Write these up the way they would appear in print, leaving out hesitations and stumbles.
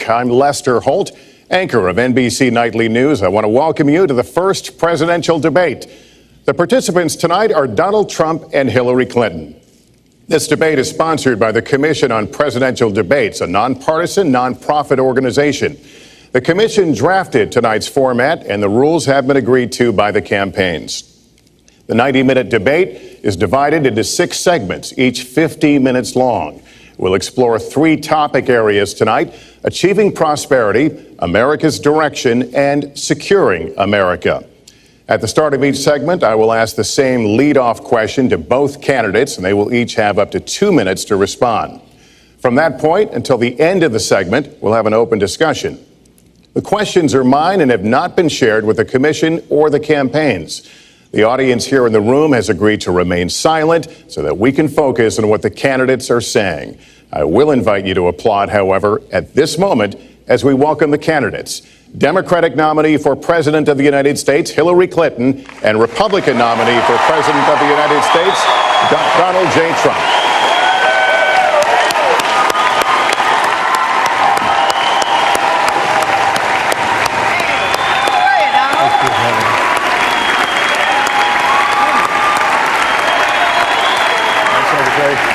I'm Lester Holt, anchor of NBC Nightly News. I want to welcome you to the first presidential debate. The participants tonight are Donald Trump and Hillary Clinton. This debate is sponsored by the Commission on Presidential Debates, a nonpartisan, nonprofit organization. The commission drafted tonight's format, and the rules have been agreed to by the campaigns. The 90-minute debate is divided into 6 segments, each 50 minutes long. We'll explore 3 topic areas tonight: achieving prosperity, America's direction, and securing America. At the start of each segment, I will ask the same lead-off question to both candidates, and they will each have up to 2 minutes to respond. From that point until the end of the segment, we'll have an open discussion. The questions are mine and have not been shared with the commission or the campaigns. The audience here in the room has agreed to remain silent so that we can focus on what the candidates are saying. I will invite you to applaud, however, at this moment as we welcome the candidates. Democratic nominee for President of the United States, Hillary Clinton, and Republican nominee for President of the United States, Donald J. Trump.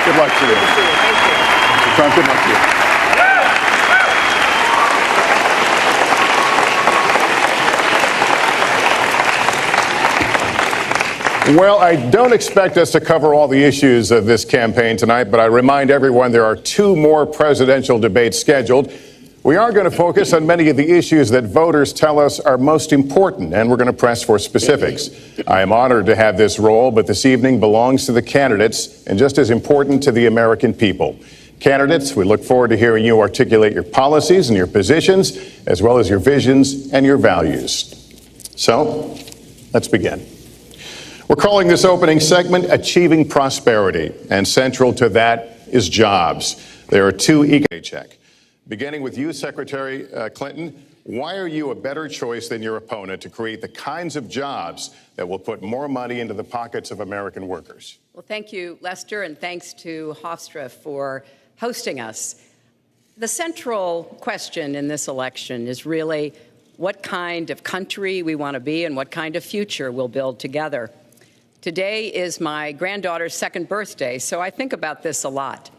Good luck to you. Thank you. Trump, good luck to you. Well, I don't expect us to cover all the issues of this campaign tonight, but I remind everyone there are 2 more presidential debates scheduled. We are going to focus on many of the issues that voters tell us are most important, and we're going to press for specifics. I am honored to have this role, but this evening belongs to the candidates and just as important to the American people. Candidates, we look forward to hearing you articulate your policies and your positions, as well as your visions and your values. So, let's begin. We're calling this opening segment Achieving Prosperity, and central to that is jobs. There are 2 economic check. Beginning with you, Secretary Clinton, why are you a better choice than your opponent to create the kinds of jobs that will put more money into the pockets of American workers? Well, thank you, Lester, and thanks to Hofstra for hosting us. The central question in this election is really what kind of country we want to be and what kind of future we'll build together. Today is my granddaughter's 2nd birthday, so I think about this a lot.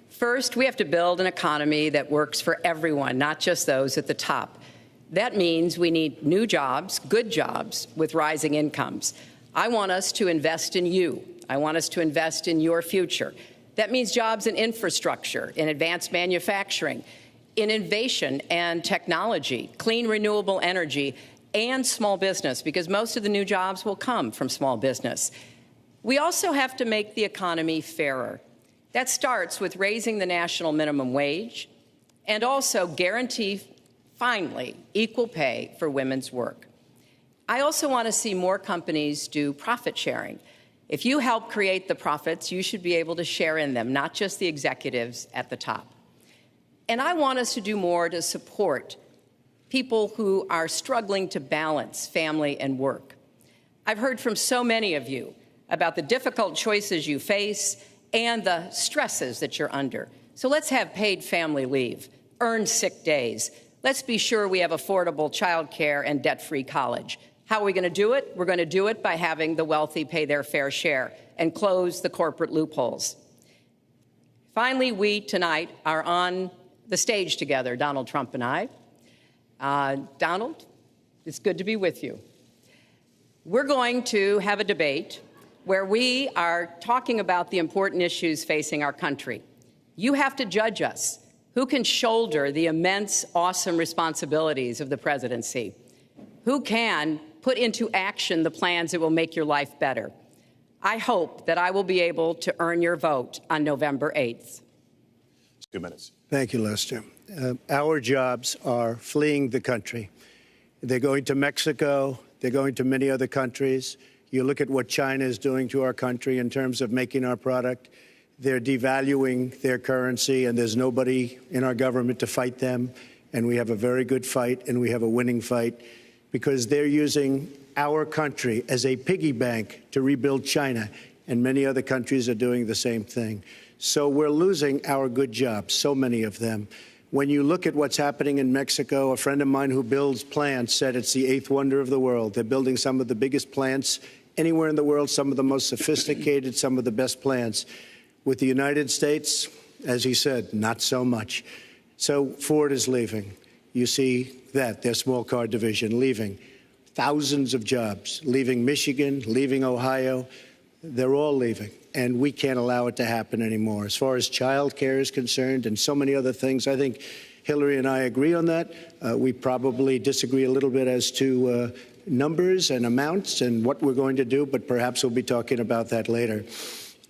First, we have to build an economy that works for everyone, not just those at the top. That means we need new jobs, good jobs, with rising incomes. I want us to invest in you. I want us to invest in your future. That means jobs in infrastructure, in advanced manufacturing, in innovation and technology, clean renewable energy, and small business, because most of the new jobs will come from small business. We also have to make the economy fairer. That starts with raising the national minimum wage and also guarantee, finally, equal pay for women's work. I also want to see more companies do profit sharing. If you help create the profits, you should be able to share in them, not just the executives at the top. And I want us to do more to support people who are struggling to balance family and work. I've heard from so many of you about the difficult choices you face and the stresses that you're under. So let's have paid family leave, earned sick days. Let's be sure we have affordable child care and debt-free college. How are we going to do it? We're going to do it by having the wealthy pay their fair share and close the corporate loopholes. Finally, we tonight are on the stage together, Donald Trump and I. Donald, it's good to be with you. We're going to have a debate where we are talking about the important issues facing our country. You have to judge us. Who can shoulder the immense, awesome responsibilities of the presidency? Who can put into action the plans that will make your life better? I hope that I will be able to earn your vote on November 8th. 2 minutes. Thank you, Lester. Our jobs are fleeing the country. They're going to Mexico. They're going to many other countries. You look at what China is doing to our country in terms of making our product. They're devaluing their currency, and there's nobody in our government to fight them. And we have a very good fight, and we have a winning fight, because they're using our country as a piggy bank to rebuild China, and many other countries are doing the same thing. So we're losing our good jobs, so many of them. When you look at what's happening in Mexico, a friend of mine who builds plants said it's the eighth wonder of the world. They're building some of the biggest plants anywhere in the world, some of the most sophisticated, some of the best plants. With the United States, as he said, not so much. So Ford is leaving. You see that, their small car division leaving. Thousands of jobs, leaving Michigan, leaving Ohio. They're all leaving, and we can't allow it to happen anymore. As far as child care is concerned and so many other things, I think Hillary and I agree on that. We probably disagree a little bit as to numbers and amounts and what we're going to do, but perhaps we'll be talking about that later.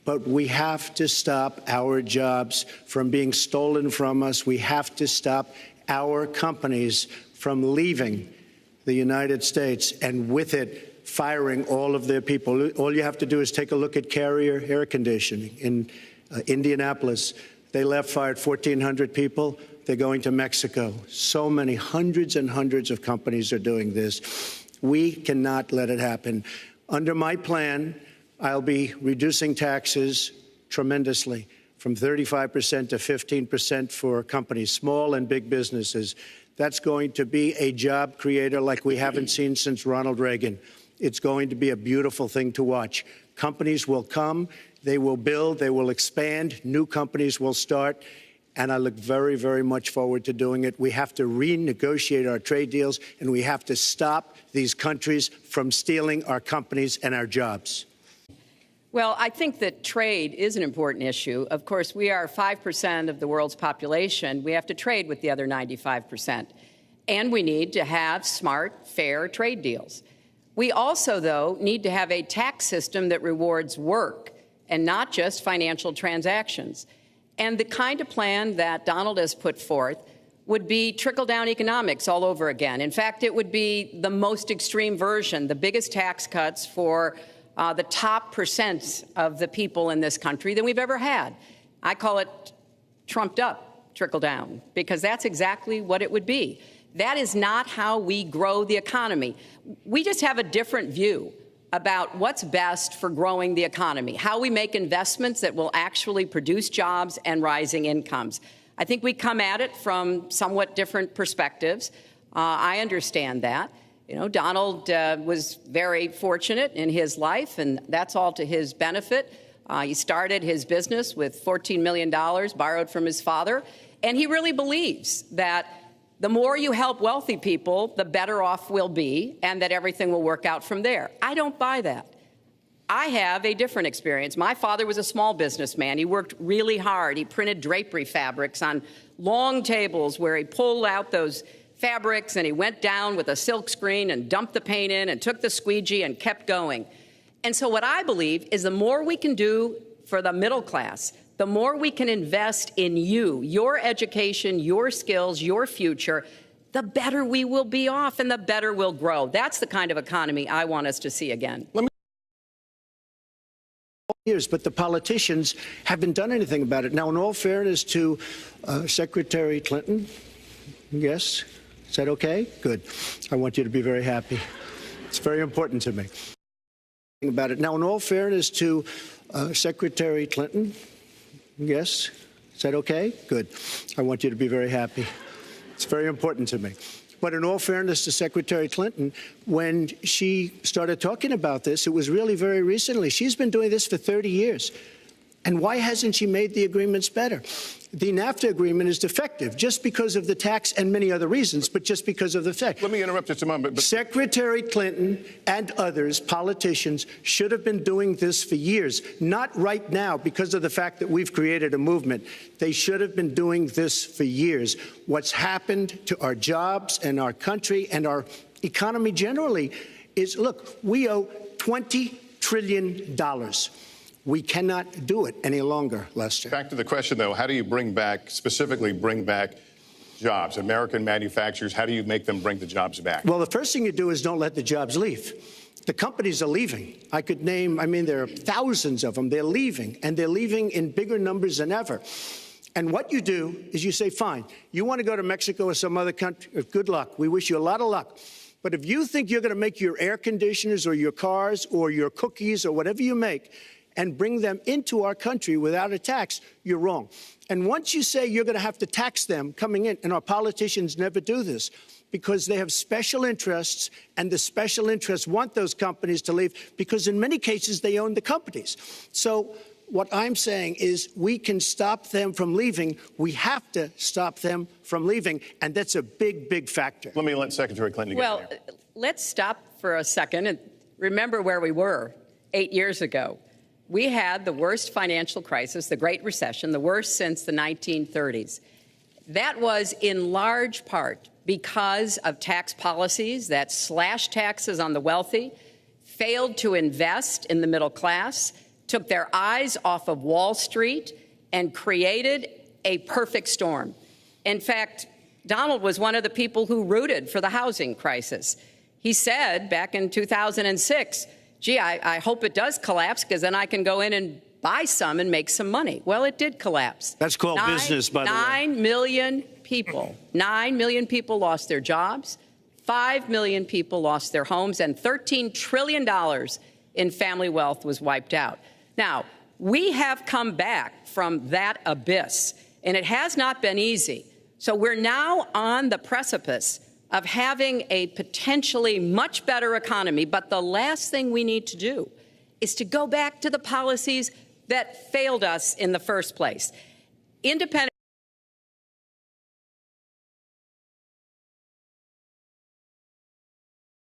But we have to stop our jobs from being stolen from us. We have to stop our companies from leaving the United States and with it firing all of their people. All you have to do is take a look at Carrier Air Conditioning in Indianapolis. They fired 1,400 people. They're going to Mexico. So many, hundreds and hundreds of companies are doing this. We cannot let it happen. Under my plan, I'll be reducing taxes tremendously, from 35% to 15% for companies, small and big businesses. That's going to be a job creator like we haven't seen since Ronald Reagan. It's going to be a beautiful thing to watch. Companies will come, they will build, they will expand, new companies will start, and I look very, very much forward to doing it. We have to renegotiate our trade deals, and we have to stop these countries from stealing our companies and our jobs. Well, I think that trade is an important issue. Of course, we are 5% of the world's population. We have to trade with the other 95%. And we need to have smart, fair trade deals. We also, though, need to have a tax system that rewards work and not just financial transactions. And the kind of plan that Donald has put forth would be trickle-down economics all over again. In fact, it would be the most extreme version, the biggest tax cuts for the top percent of the people in this country than we've ever had. I call it trumped up trickle down, because that's exactly what it would be. That is not how we grow the economy. We just have a different view about what's best for growing the economy, how we make investments that will actually produce jobs and rising incomes. I think we come at it from somewhat different perspectives. I understand that. You know, Donald was very fortunate in his life, and that's all to his benefit. He started his business with $14 million borrowed from his father, and he really believes that the more you help wealthy people, the better off we'll be, and that everything will work out from there. I don't buy that. I have a different experience. My father was a small businessman. He worked really hard. He printed drapery fabrics on long tables where he pulled out those fabrics, and he went down with a silk screen and dumped the paint in and took the squeegee and kept going. And so what I believe is the more we can do for the middle class, the more we can invest in you, your education, your skills, your future, the better we will be off and the better we'll grow. That's the kind of economy I want us to see again. Years, but the politicians haven't done anything about it. Now, in all fairness to Secretary Clinton, yes? Is that okay? Good. I want you to be very happy. It's very important to me. About it. Now, in all fairness to Secretary Clinton, yes? Is that okay? Good. I want you to be very happy. It's very important to me. But in all fairness to Secretary Clinton, when she started talking about this, it was really very recently. She's been doing this for 30 years. And why hasn't she made the agreements better? The NAFTA agreement is defective just because of the tax and many other reasons, but just because of the fact. Let me interrupt just a moment. Secretary Clinton and others, politicians, should have been doing this for years, not right now because of the fact that we've created a movement. They should have been doing this for years. What's happened to our jobs and our country and our economy generally is, look, we owe $20 trillion. We cannot do it any longer, Lester. Back to the question, though, how do you specifically bring back jobs? American manufacturers, how do you make them bring the jobs back? Well, the first thing you do is don't let the jobs leave. The companies are leaving. I could name, there are thousands of them. They're leaving, and they're leaving in bigger numbers than ever. And what you do is you say, fine, you want to go to Mexico or some other country, good luck. We wish you a lot of luck. But if you think you're going to make your air conditioners or your cars or your cookies or whatever you make and bring them into our country without a tax, you're wrong. And once you say you're going to have to tax them coming in, and our politicians never do this, because they have special interests, and the special interests want those companies to leave because in many cases they own the companies. So what I'm saying is we can stop them from leaving. We have to stop them from leaving, and that's a big, big factor. Let me let Secretary Clinton get Well, in there. let's stop for a second and remember where we were 8 years ago. We had the worst financial crisis, the Great Recession, the worst since the 1930s. That was in large part because of tax policies that slashed taxes on the wealthy, failed to invest in the middle class, took their eyes off of Wall Street, and created a perfect storm. In fact, Donald was one of the people who rooted for the housing crisis. He said back in 2006, gee, I hope it does collapse because then I can go in and buy some and make some money. Well, it did collapse. That's called business, by the way. 9 million people lost their jobs. 5 million people lost their homes, and $13 trillion in family wealth was wiped out. Now, we have come back from that abyss, and it has not been easy. So we're now on the precipice of having a potentially much better economy. But the last thing we need to do is to go back to the policies that failed us in the first place. Independent